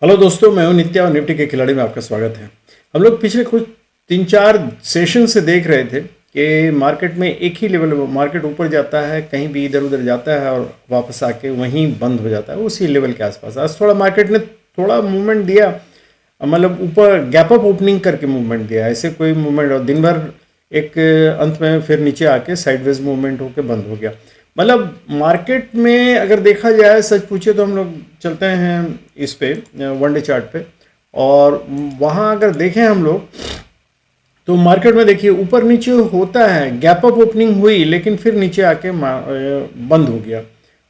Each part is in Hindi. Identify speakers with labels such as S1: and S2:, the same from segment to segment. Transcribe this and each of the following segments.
S1: हेलो दोस्तों, मैं हूं नित्या और निफ्टी के खिलाड़ी में आपका स्वागत है। हम लोग पिछले कुछ 3-4 सेशन से देख रहे थे कि मार्केट में एक ही लेवल मार्केट ऊपर जाता है, कहीं भी इधर उधर जाता है और वापस आके वहीं बंद हो जाता है उसी लेवल के आसपास। आज थोड़ा मार्केट ने थोड़ा मूवमेंट दिया, मतलब ऊपर गैप अप ओपनिंग करके मूवमेंट दिया, ऐसे कोई मूवमेंट, और दिन भर एक अंत में फिर नीचे आके साइडवेज मूवमेंट होके बंद हो गया। मतलब मार्केट में अगर देखा जाए, सच पूछे तो हम लोग चलते हैं इस पे वनडे चार्ट पे, और वहाँ अगर देखें हम लोग तो मार्केट में देखिए ऊपर नीचे होता है, गैप अप ओपनिंग हुई लेकिन फिर नीचे आके बंद हो गया।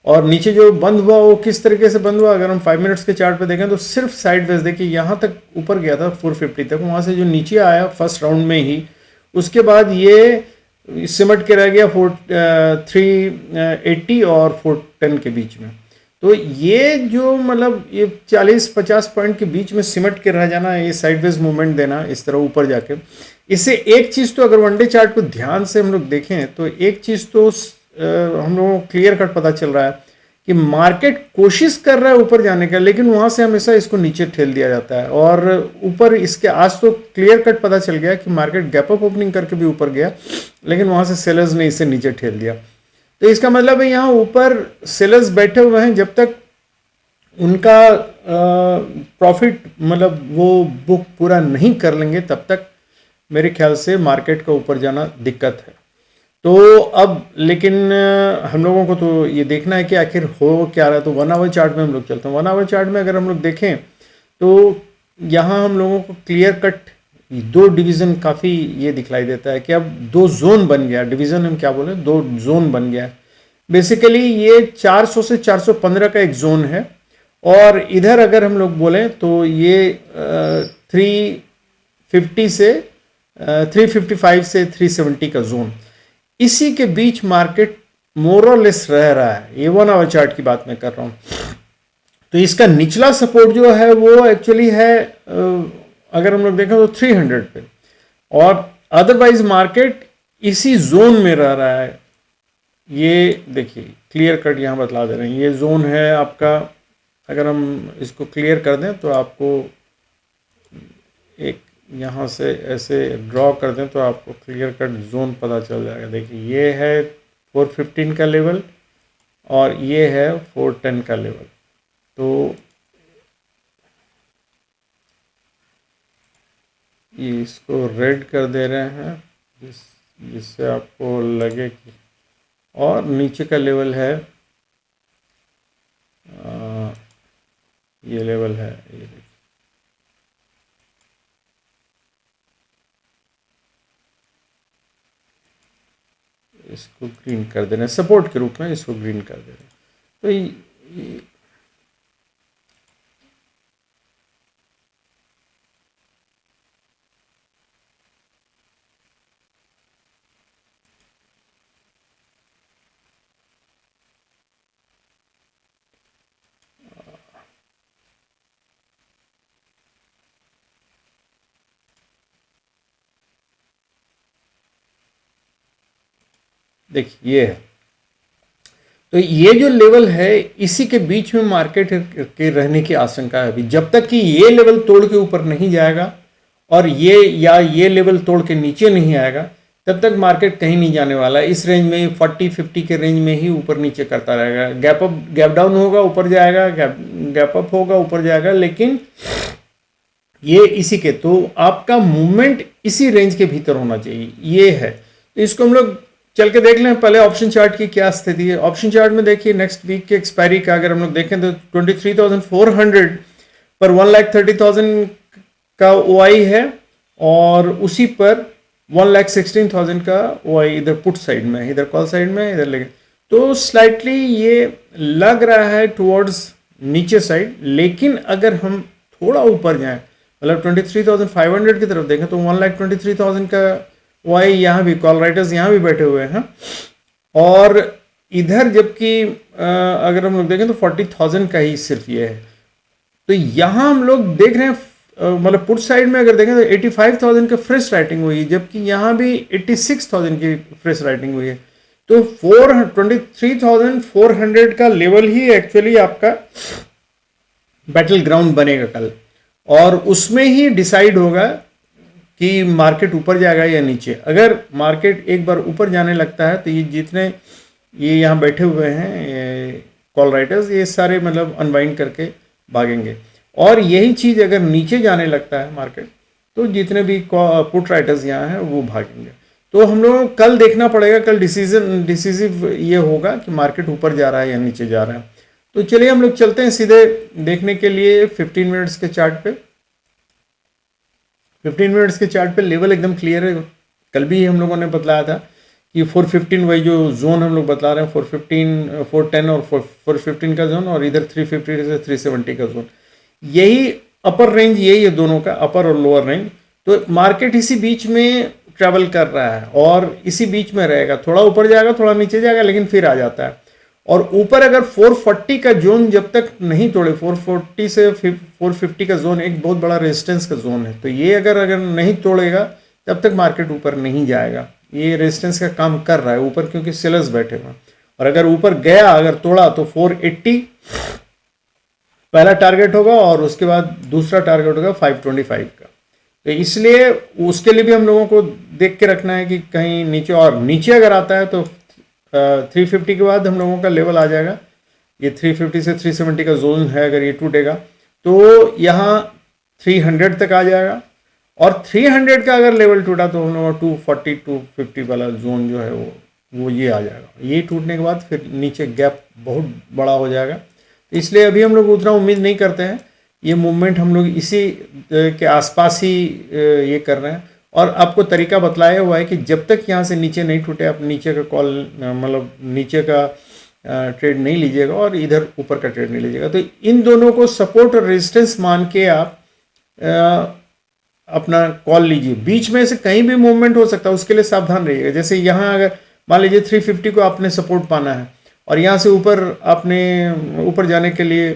S1: और नीचे जो बंद हुआ वो किस तरीके से बंद हुआ, अगर हम 5 मिनट्स के चार्ट पे देखें तो सिर्फ साइडवेज, देखिए यहाँ तक ऊपर गया था 450 तक, वहाँ से जो नीचे आया फर्स्ट राउंड में ही, उसके बाद ये सिमट के रह गया 380 और 410 के बीच में। तो ये जो मतलब ये 40-50 पॉइंट के बीच में सिमट के रह जाना, ये साइडवेज मूवमेंट देना इस तरह ऊपर जाके, इससे एक चीज़ तो अगर वनडे चार्ट को ध्यान से हम लोग देखें तो एक चीज़ तो हम लोगों को क्लियर कट पता चल रहा है कि मार्केट कोशिश कर रहा है ऊपर जाने का, लेकिन वहाँ से हमेशा इसको नीचे ठेल दिया जाता है। और ऊपर इसके आज तो क्लियर कट पता चल गया कि मार्केट गैप अप ओपनिंग करके भी ऊपर गया, लेकिन वहाँ से सेलर्स ने इसे नीचे ठेल दिया। तो इसका मतलब है यहाँ ऊपर सेलर्स बैठे हुए हैं, जब तक उनका प्रॉफिट मतलब वो बुक पूरा नहीं कर लेंगे तब तक मेरे ख्याल से मार्केट का ऊपर जाना दिक्कत है। तो अब लेकिन हम लोगों को तो ये देखना है कि आखिर हो क्या रहा है। तो 1 आवर चार्ट में हम लोग चलते हैं। 1 आवर चार्ट में अगर हम लोग देखें तो यहाँ हम लोगों को क्लियर कट दो डिवीज़न काफ़ी ये दिखलाई देता है कि अब दो जोन बन गया, डिवीज़न हम क्या बोले, दो जोन बन गया। बेसिकली ये 400 से 415 का एक जोन है, और इधर अगर हम लोग बोलें तो ये 350 से 355 से 370 का जोन, इसी के बीच मार्केट मोर और लेस रह रहा है। ये 1 आवर चार्ट की बात मैं कर रहा हूँ। तो इसका निचला सपोर्ट जो है वो एक्चुअली है, अगर हम लोग देखें तो 300 पे, और अदरवाइज मार्केट इसी जोन में रह रहा है। ये देखिए क्लियर कट यहाँ बतला दे रहे हैं, ये जोन है आपका। अगर हम इसको क्लियर कर दें तो आपको एक यहाँ से ऐसे ड्रॉ कर दें तो आपको क्लियर कट जोन पता चल जाएगा। देखिए ये है 415 का लेवल और ये है 410 का लेवल। तो इसको रेड कर दे रहे हैं जिससे आपको लगे कि, और नीचे का लेवल है ये लेवल है, ये देखिए इसको ग्रीन कर देना, सपोर्ट के रूप में इसको ग्रीन कर देना। तो देखिए ये है, तो ये जो लेवल है इसी के बीच में मार्केट के रहने की आशंका है अभी, जब तक कि ये लेवल तोड़ के ऊपर नहीं जाएगा और ये लेवल तोड़ के नीचे नहीं आएगा, तब तक मार्केट कहीं नहीं जाने वाला है। इस रेंज में 40-50 के रेंज में ही ऊपर नीचे करता रहेगा। गैप डाउन होगा ऊपर जाएगा, गैप अप होगा ऊपर जाएगा, लेकिन ये इसी के, तो आपका मूवमेंट इसी रेंज के भीतर होना चाहिए, ये है। तो इसको हम लोग चल के देख लें पहले ऑप्शन चार्ट की क्या स्थिति है। ऑप्शन चार्ट में देखिए नेक्स्ट वीक के एक्सपायरी का अगर हम लोग देखें तो 23,400 पर 1,30,000 का ओआई है, और उसी पर 1,16,000 का ओआई इधर पुट साइड में, इधर कॉल साइड में, इधर लेकिन तो स्लाइटली ये लग रहा है टुवर्ड्स नीचे साइड। लेकिन अगर हम थोड़ा ऊपर जाएं, मतलब 23,500 की तरफ देखें तो 1,23,000 का वाई यहाँ भी, कॉल राइटर्स यहाँ भी बैठे हुए हैं, और इधर जबकि अगर हम लोग देखें तो 40,000 का ही सिर्फ ये है। तो यहाँ हम लोग देख रहे हैं मतलब पुट साइड में अगर देखें तो 85,000 का फ्रेश राइटिंग हुई, जबकि यहाँ भी 86,000 की फ्रेश राइटिंग हुई है। तो 23,400 का लेवल ही एक्चुअली आपका बैटल ग्राउंड बनेगा कल, और उसमें ही डिसाइड होगा कि मार्केट ऊपर जाएगा या नीचे। अगर मार्केट एक बार ऊपर जाने लगता है तो ये जितने ये यहाँ बैठे हुए हैं कॉल राइटर्स, ये सारे मतलब अनवाइंड करके भागेंगे। और यही चीज़ अगर नीचे जाने लगता है मार्केट, तो जितने भी पुट राइटर्स यहाँ हैं वो भागेंगे। तो हम लोगों को कल देखना पड़ेगा, कल डिसीजिव ये होगा कि मार्केट ऊपर जा रहा है या नीचे जा रहा है। तो चलिए हम लोग चलते हैं सीधे देखने के लिए 15 मिनट्स के चार्ट पे। 15 मिनट्स के चार्ट पे लेवल एकदम क्लियर है। कल भी हम लोगों ने बतलाया था कि 415 वही जो जोन हम लोग बता रहे हैं, 415, 410 और 415 का जोन, और इधर 350 से 370 का जोन, यही अपर रेंज, यही है दोनों का, अपर और लोअर रेंज। तो मार्केट इसी बीच में ट्रैवल कर रहा है और इसी बीच में रहेगा, थोड़ा ऊपर जाएगा थोड़ा नीचे जाएगा, लेकिन फिर आ जाता है। और ऊपर अगर 440 का जोन जब तक नहीं तोड़े, 440 से 450 का जोन एक बहुत बड़ा रेजिस्टेंस का जोन है, तो ये अगर नहीं तोड़ेगा तब तक मार्केट ऊपर नहीं जाएगा। ये रेजिस्टेंस का काम कर रहा है ऊपर, क्योंकि सेलर्स बैठे हुए हैं। और अगर ऊपर गया, अगर तोड़ा, तो 480 पहला टारगेट होगा और उसके बाद दूसरा टारगेट होगा 525 का। तो इसलिए उसके लिए भी हम लोगों को देख के रखना है कि कहीं नीचे, और नीचे अगर आता है तो 350 के बाद हम लोगों का लेवल आ जाएगा। ये 350 से 370 का जोन है, अगर ये टूटेगा तो यहाँ 300 तक आ जाएगा। और 300 का अगर लेवल टूटा तो हम लोग 240 250 वाला जोन जो है वो ये आ जाएगा। ये टूटने के बाद फिर नीचे गैप बहुत बड़ा हो जाएगा। तो इसलिए अभी हम लोग उतना उम्मीद नहीं करते हैं। ये मूवमेंट हम लोग इसी के आसपास ही ये कर रहे हैं। और आपको तरीका बतलाया हुआ है कि जब तक यहाँ से नीचे नहीं टूटे आप नीचे का कॉल, मतलब नीचे का ट्रेड नहीं लीजिएगा और इधर ऊपर का ट्रेड नहीं लीजिएगा। तो इन दोनों को सपोर्ट और रेजिस्टेंस मान के आप अपना कॉल लीजिए। बीच में से कहीं भी मूवमेंट हो सकता है, उसके लिए सावधान रहिएगा। जैसे यहाँ अगर मान लीजिए 350 को आपने सपोर्ट पाना है और यहाँ से ऊपर आपने ऊपर जाने के लिए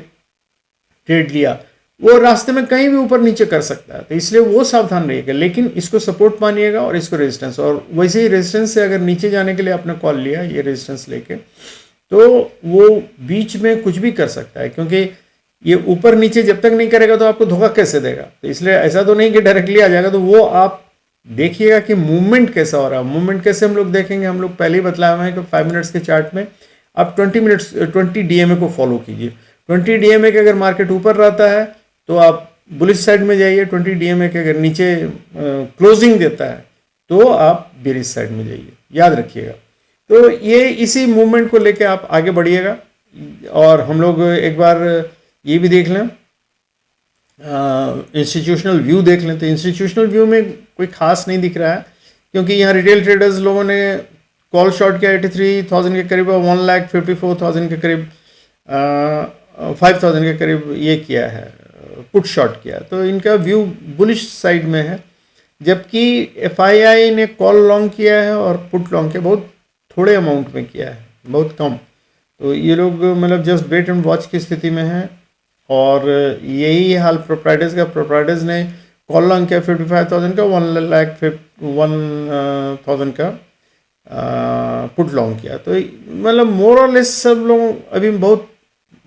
S1: ट्रेड लिया, वो रास्ते में कहीं भी ऊपर नीचे कर सकता है, तो इसलिए वो सावधान रहिएगा। लेकिन इसको सपोर्ट मानिएगा और इसको रेजिस्टेंस, और वैसे ही रेजिस्टेंस से अगर नीचे जाने के लिए आपने कॉल लिया ये रेजिस्टेंस लेके, तो वो बीच में कुछ भी कर सकता है, क्योंकि ये ऊपर नीचे जब तक नहीं करेगा तो आपको धोखा कैसे देगा। तो इसलिए ऐसा तो नहीं कि डायरेक्टली आ जाएगा। तो वो आप देखिएगा कि मूवमेंट कैसा हो रहा है। मूवमेंट कैसे हम लोग देखेंगे, हम लोग पहले ही बतलाया हुआ है कि 5 मिनट्स के चार्ट में आप 20 DMA को फॉलो कीजिए। 20 DMA के अगर मार्केट ऊपर रहता है तो आप बुलिश साइड में जाइए, 20 DMA के अगर नीचे क्लोजिंग देता है तो आप बेरिश साइड में जाइए, याद रखिएगा। तो ये इसी मूवमेंट को लेके आप आगे बढ़िएगा। और हम लोग एक बार ये भी देख लें, इंस्टीट्यूशनल व्यू देख लें। तो इंस्टीट्यूशनल व्यू में कोई खास नहीं दिख रहा है, क्योंकि यहाँ रिटेल ट्रेडर्स लोगों ने कॉल शॉर्ट किया 83,000 के करीब, 1,54,000 के करीब, 5,000 के करीब ये किया है, पुट शॉर्ट किया। तो इनका व्यू बुलिश साइड में है, जबकि FII ने कॉल लॉन्ग किया है और पुट लॉन्ग किया, बहुत थोड़े अमाउंट में किया है, बहुत कम। तो ये लोग मतलब जस्ट वेट एंड वॉच की स्थिति में है। और यही हाल प्रोप्राइटर्स का। प्रोप्राइटर्स ने कॉल लॉन्ग किया 55,000 का, 1,01,000 का पुट लॉन्ग किया। तो मतलब मोर और लेस सब लोग अभी बहुत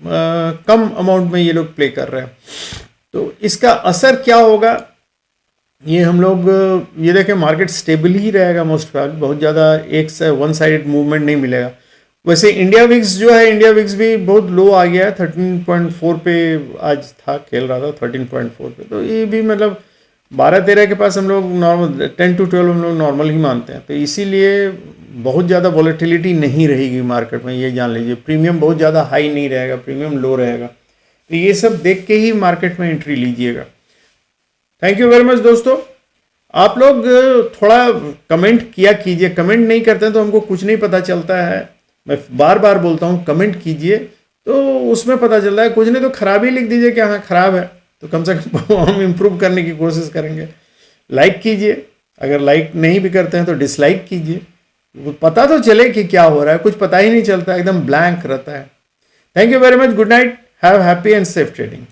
S1: कम अमाउंट में ये लोग प्ले कर रहे हैं। तो इसका असर क्या होगा ये हम लोग ये देखें। मार्केट स्टेबल ही रहेगा मोस्ट प्रोबेबली, बहुत ज़्यादा एक से वन साइडेड मूवमेंट नहीं मिलेगा। वैसे इंडिया विक्स जो है, इंडिया विक्स भी बहुत लो आ गया है, 13.4 पे आज था, खेल रहा था 13.4 पे। तो ये भी मतलब 12-13 के पास हम लोग नॉर्मल, 10 to 12 हम लोग नॉर्मल ही मानते हैं। तो इसीलिए बहुत ज़्यादा वॉलेटिलिटी नहीं रहेगी मार्केट में, ये जान लीजिए। प्रीमियम बहुत ज़्यादा हाई नहीं रहेगा, प्रीमियम लो रहेगा। तो ये सब देख के ही मार्केट में एंट्री लीजिएगा। थैंक यू वेरी मच दोस्तों। आप लोग थोड़ा कमेंट किया कीजिए, कमेंट नहीं करते हैं तो हमको कुछ नहीं पता चलता है। मैं बार बार बोलता हूँ कमेंट कीजिए, तो उसमें पता चलता है। कुछ नहीं तो खराब ही लिख दीजिए कि हाँ खराब है, तो कम से कम हम इम्प्रूव करने की कोशिश करेंगे। लाइक कीजिए, अगर लाइक नहीं भी करते हैं तो डिसलाइक कीजिए, पता तो चले कि क्या हो रहा है। कुछ पता ही नहीं चलता, एकदम ब्लैंक रहता है। Thank you very much, good night, have happy and safe trading.